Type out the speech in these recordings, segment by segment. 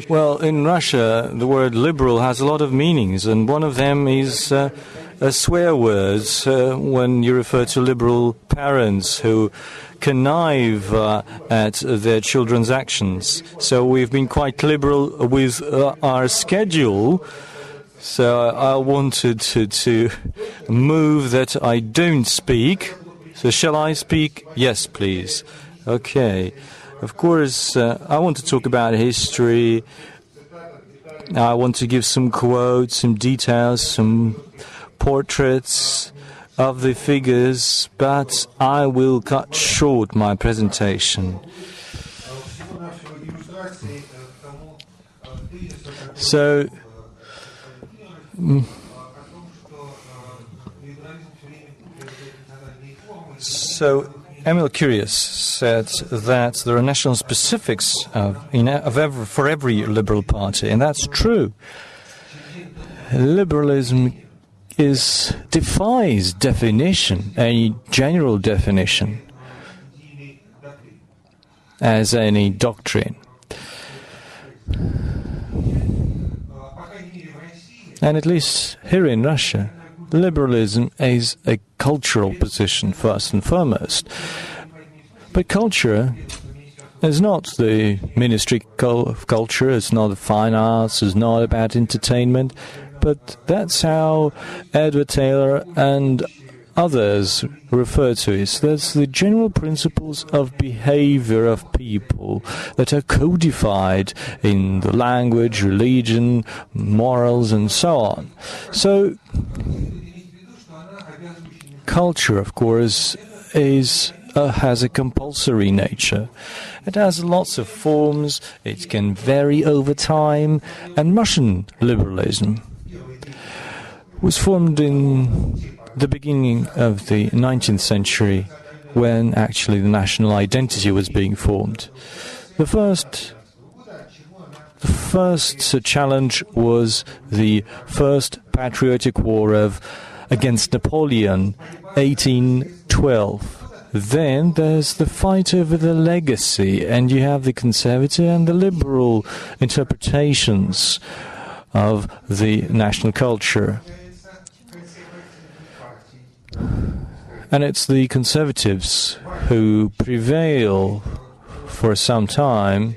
Well, in Russia, the word liberal has a lot of meanings, and one of them is a swear word when you refer to liberal parents who connive at their children's actions. So we've been quite liberal with our schedule. So I wanted to move that I don't speak. So shall I speak? Yes, please. Okay. Of course, I want to talk about history. I want to give some quotes, some details, some portraits of the figures, but I will cut short my presentation. So, Emil Curious said that there are national specifics for every liberal party, and that's true. Liberalism defies definition, a general definition, as any doctrine. And at least here in Russia, liberalism is a cultural position, first and foremost. But culture is not the Ministry of Culture, it's not the fine arts, it's not about entertainment, but that's how Edward Taylor and others refer to it. That's the general principles of behavior of people that are codified in the language, religion, morals, and so on. So, culture, of course, has a compulsory nature. It has lots of forms, it can vary over time, and Russian liberalism was formed in the beginning of the 19th century, when actually the national identity was being formed. The first challenge was the First Patriotic War against Napoleon, 1812. Then there's the fight over the legacy, and you have the conservative and the liberal interpretations of the national culture. And it's the conservatives who prevail for some time.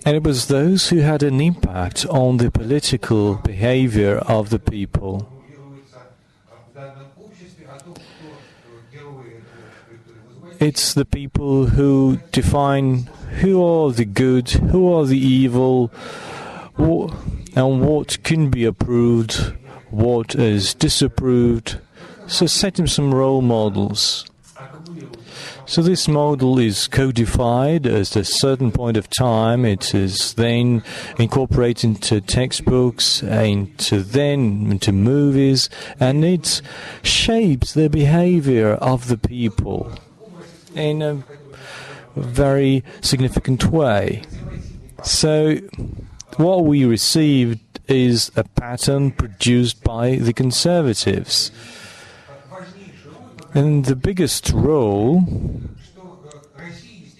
And it was those who had an impact on the political behavior of the people. It's the people who define who are the good, who are the evil, and what can be approved, what is disapproved. So setting some role models. So this model is codified at a certain point of time. It is then incorporated into textbooks, into movies, and it shapes the behavior of the people in a very significant way. So what we received is a pattern produced by the conservatives. And the biggest role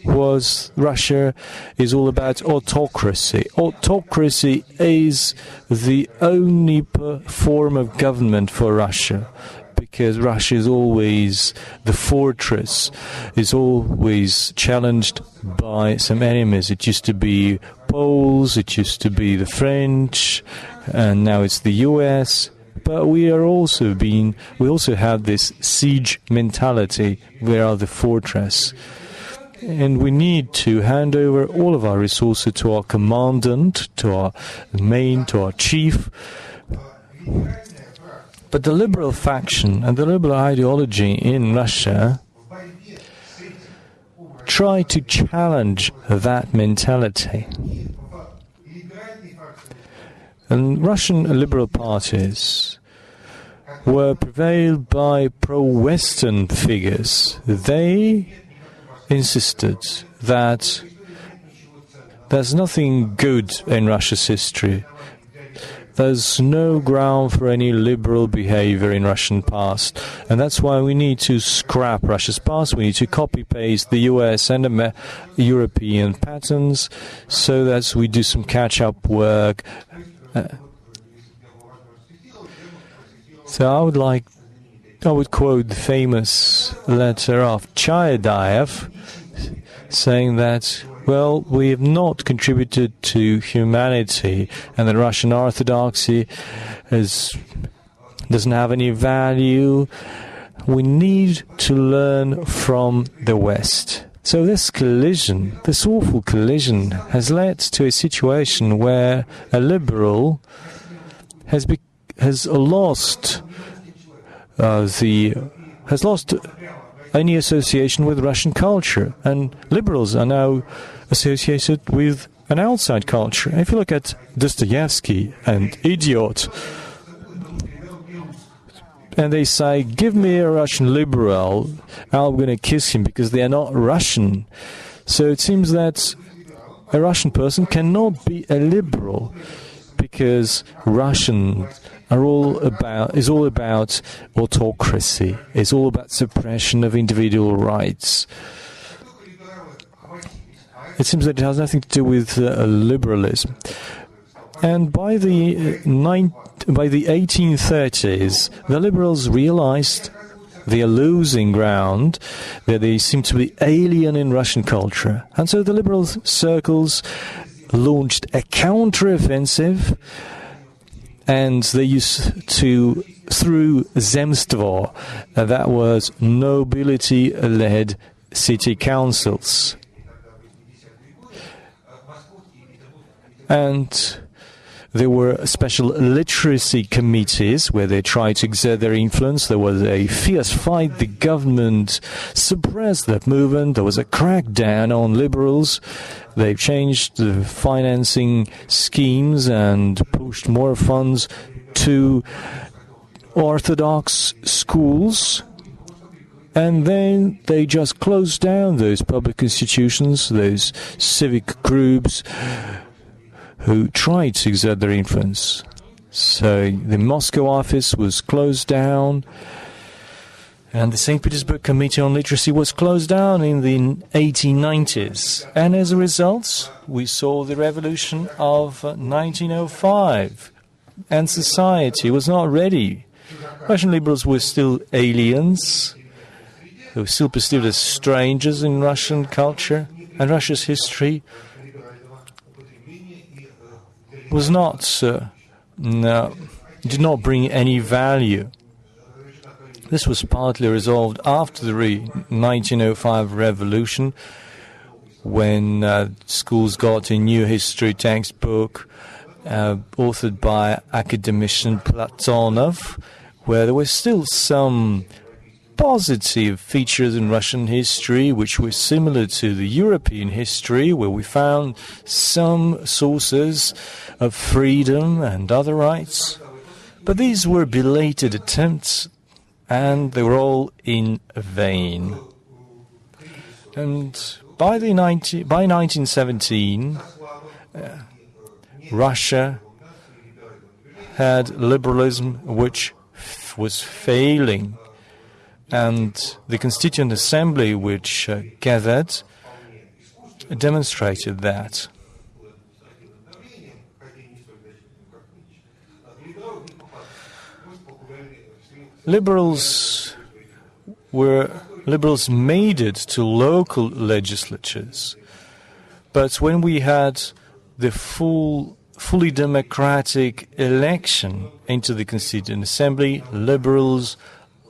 was Russia is all about autocracy. Autocracy is the only form of government for Russia, because Russia is always the fortress, is always challenged by some enemies. It used to be Poles, it used to be the French, and now it's the US. But we also have this siege mentality. We are the fortress. And we need to hand over all of our resources to our commandant, to our chief. But the liberal faction and the liberal ideology in Russia try to challenge that mentality. And Russian liberal parties were prevailed by pro-Western figures. They insisted that there's nothing good in Russia's history. there's no ground for any liberal behavior in Russian past. And that's why we need to scrap Russia's past. We need to copy-paste the US and European patterns so that we do some catch-up work. So I would quote the famous letter of Chayadaev saying that, well, we have not contributed to humanity, and the Russian Orthodoxy doesn't have any value. We need to learn from the West. So this collision, this awful collision, has led to a situation where a liberal has lost any association with Russian culture, and liberals are now associated with an outside culture. If you look at Dostoevsky and Idiot, and they say, give me a Russian liberal, I'm going to kiss him because they are not Russian. So it seems that a Russian person cannot be a liberal because Russian is all about autocracy. It's all about suppression of individual rights. It seems that it has nothing to do with liberalism. And by the 1830s, the liberals realized they are losing ground, that they seem to be alien in Russian culture. And so the liberal circles launched a counter-offensive, and they used to, through Zemstvo, that was nobility-led city councils. And there were special literacy committees where they tried to exert their influence. There was a fierce fight. The government suppressed that movement. There was a crackdown on liberals. They changed the financing schemes and pushed more funds to Orthodox schools. And then they just closed down those public institutions, those civic groups who tried to exert their influence. So the Moscow office was closed down, and the St. Petersburg Committee on Literacy was closed down in the 1890s. And as a result, we saw the revolution of 1905, and society was not ready. Russian liberals were still aliens, who were still perceived as strangers in Russian culture, and Russia's history was did not bring any value. This was partly resolved after the 1905 revolution, when schools got a new history textbook authored by academician Platonov, where there were still some positive features in Russian history which were similar to the European history, where we found some sources of freedom and other rights. But these were belated attempts, and they were all in vain. And by 1917, Russia had liberalism which was failing. And the Constituent Assembly, which gathered, demonstrated that. Liberals made it to local legislatures, but when we had the fully democratic election into the Constituent Assembly, liberals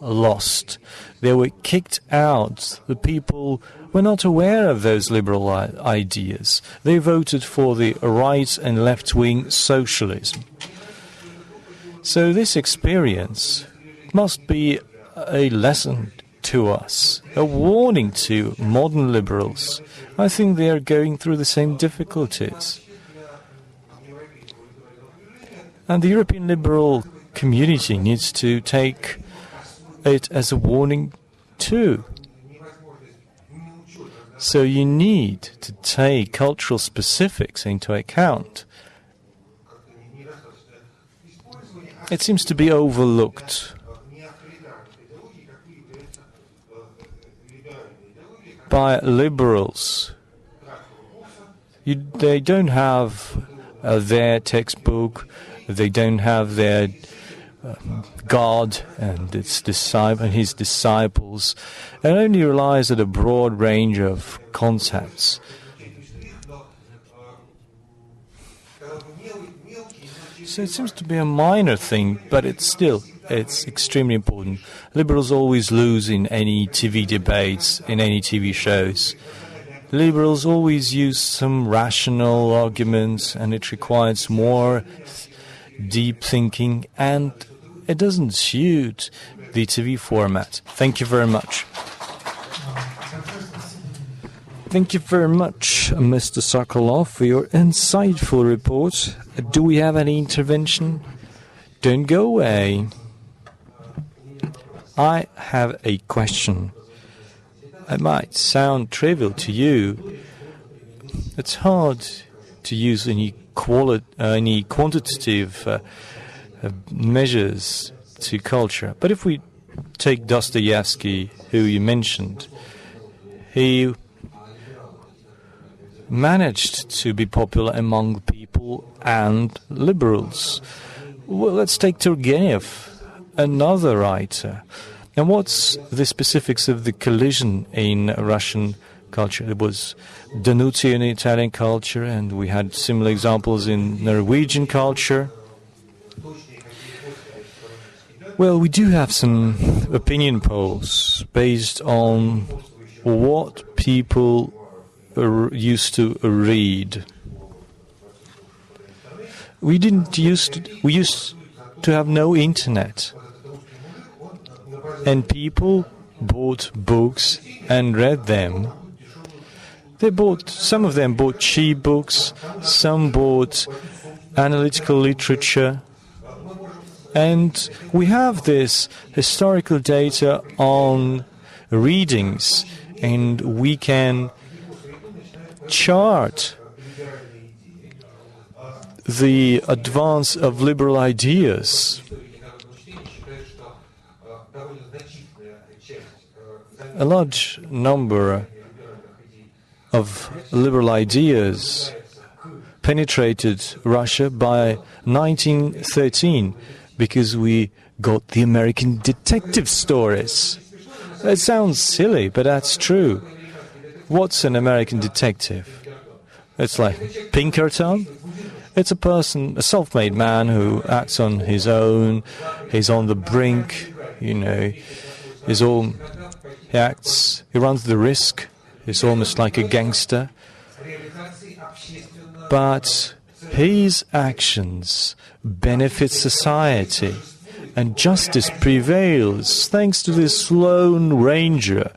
lost. They were kicked out. The people were not aware of those liberal ideas. They voted for the right and left-wing socialism. So this experience must be a lesson to us, a warning to modern liberals. I think they are going through the same difficulties. And the European liberal community needs to take it as a warning too. So you need to take cultural specifics into account. it seems to be overlooked by liberals. They don't have their textbook, they don't have their God and his disciples, and only relies on a broad range of concepts. So it seems to be a minor thing, but it's extremely important. Liberals always lose in any TV debates, in any TV shows. Liberals always use some rational arguments, and it requires more deep thinking, and it doesn't suit the TV format. Thank you very much. Thank you very much, Mr. Sokolov, for your insightful report. Do we have any intervention? Don't go away. I have a question. It might sound trivial to you. It's hard to use any quantitative measures to culture. But if we take Dostoevsky, who you mentioned, he managed to be popular among people and liberals. Well, let's take Turgenev, another writer. And what's the specifics of the collision in Russian culture? There was Danuti in Italian culture, and we had similar examples in Norwegian culture. Well, we do have some opinion polls based on what people used to read. We used to have no internet, and people bought books and read them. Some of them bought cheap books, some bought analytical literature, and we have this historical data on readings, and we can chart the advance of liberal ideas. A large number of liberal ideas penetrated Russia by 1913 because we got the American detective stories. It sounds silly, but that's true. What's an American detective? It's like Pinkerton. It's a self-made man who acts on his own. He's on the brink, he runs the risk. He's almost like a gangster. But his actions benefit society, and justice prevails thanks to this lone ranger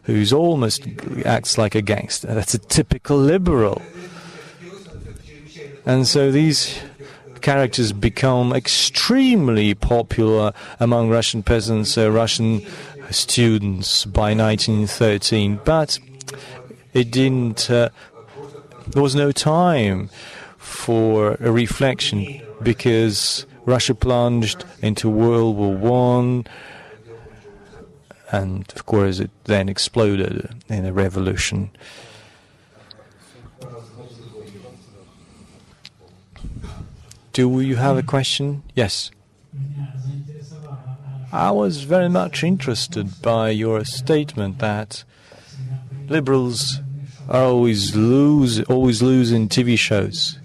who's almost acts like a gangster. That's a typical liberal. And so these characters become extremely popular among Russian peasants, Russian students by 1913. But it didn't. There was no time for a reflection because Russia plunged into World War I, and of course it then exploded in a revolution. Do you have a question? Yes. I was very much interested by your statement that liberals are always lose in TV shows.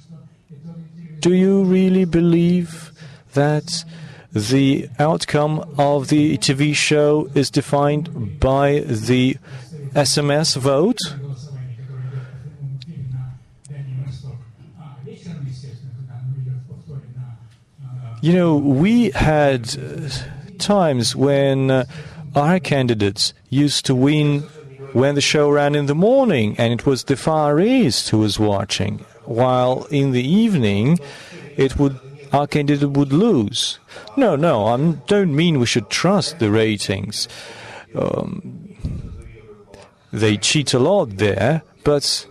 Do you really believe that the outcome of the TV show is defined by the SMS vote? We had times when our candidates used to win when the show ran in the morning, and it was the Far East who was watching, while in the evening our candidate would lose. No, I don't mean we should trust the ratings. They cheat a lot there, but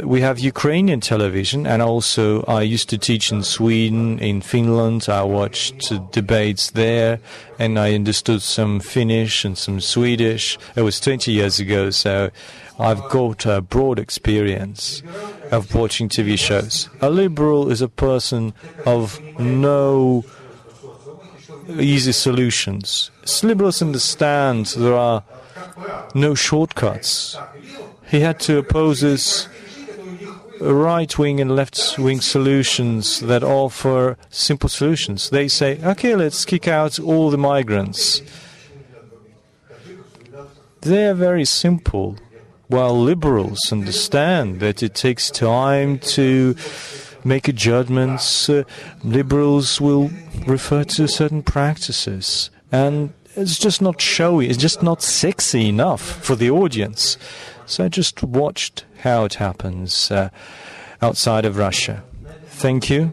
we have Ukrainian television, and also I used to teach in Sweden, in Finland. I watched debates there, and I understood some Finnish and some Swedish. It was 20 years ago, so I've got a broad experience of watching TV shows. A liberal is a person of no easy solutions. Liberals understand there are no shortcuts. He had to oppose his right-wing and left-wing solutions that offer simple solutions. They say, okay, let's kick out all the migrants. They are very simple, while liberals understand that it takes time to make judgments. Liberals will refer to certain practices, and it's just not showy, it's just not sexy enough for the audience. So I just watched how it happens outside of Russia. Thank you.